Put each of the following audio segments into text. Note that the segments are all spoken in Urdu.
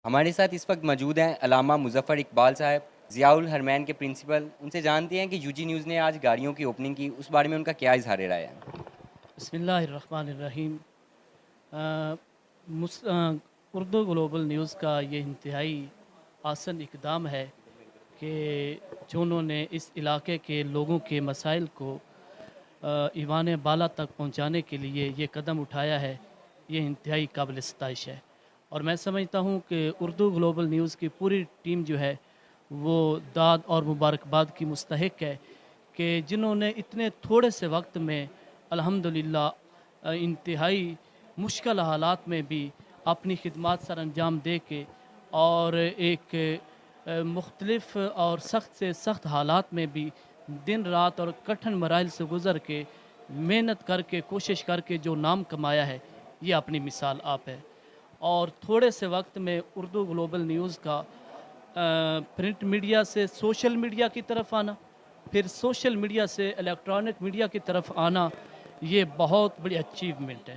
ہمارے ساتھ اس وقت موجود ہیں علامہ مظفر اقبال صاحب، ضیاء الحرمین کے پرنسپل۔ ان سے جانتے ہیں کہ یو جی نیوز نے آج گاڑیوں کی اوپننگ کی، اس بارے میں ان کا کیا اظہار رائے ہے؟ بسم اللہ الرحمن الرحیم۔ آ، اردو گلوبل نیوز کا یہ انتہائی آسن اقدام ہے کہ جنہوں نے اس علاقے کے لوگوں کے مسائل کو ایوان بالا تک پہنچانے کے لیے یہ قدم اٹھایا ہے، یہ انتہائی قابل ستائش ہے۔ اور میں سمجھتا ہوں کہ اردو گلوبل نیوز کی پوری ٹیم جو ہے وہ داد اور مبارکباد کی مستحق ہے کہ جنہوں نے اتنے تھوڑے سے وقت میں الحمدللہ انتہائی مشکل حالات میں بھی اپنی خدمات سر انجام دے کے اور ایک مختلف اور سخت سے سخت حالات میں بھی دن رات اور کٹھن مراحل سے گزر کے محنت کر کے کوشش کر کے جو نام کمایا ہے، یہ اپنی مثال آپ ہے۔ اور تھوڑے سے وقت میں اردو گلوبل نیوز کا پرنٹ میڈیا سے سوشل میڈیا کی طرف آنا، پھر سوشل میڈیا سے الیکٹرانک میڈیا کی طرف آنا، یہ بہت بڑی اچیومنٹ ہے۔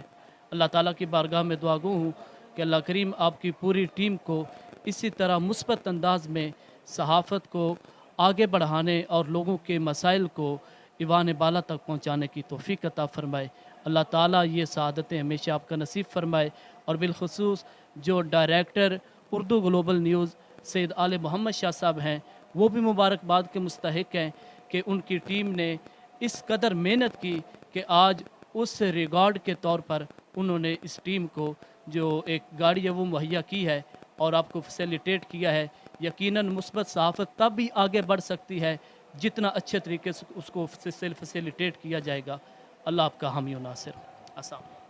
اللہ تعالیٰ کی بارگاہ میں دعا گو ہوں کہ اللہ کریم آپ کی پوری ٹیم کو اسی طرح مثبت انداز میں صحافت کو آگے بڑھانے اور لوگوں کے مسائل کو ایوان بالا تک پہنچانے کی توفیق عطا فرمائے۔ اللہ تعالیٰ یہ سعادتیں ہمیشہ آپ کا نصیب فرمائے۔ اور بالخصوص جو ڈائریکٹر اردو گلوبل نیوز سید آل محمد شاہ صاحب ہیں، وہ بھی مبارکباد کے مستحق ہیں کہ ان کی ٹیم نے اس قدر محنت کی کہ آج اس ریکارڈ کے طور پر انہوں نے اس ٹیم کو جو ایک گاڑی ہے وہ مہیا کی ہے اور آپ کو فیسیلیٹیٹ کیا ہے۔ یقیناً مثبت صحافت تب بھی آگے بڑھ سکتی ہے جتنا اچھے طریقے سے اس کو فیسیلیٹیٹ کیا جائے گا۔ اللہ آپ کا حامی و ناصر۔ السلام۔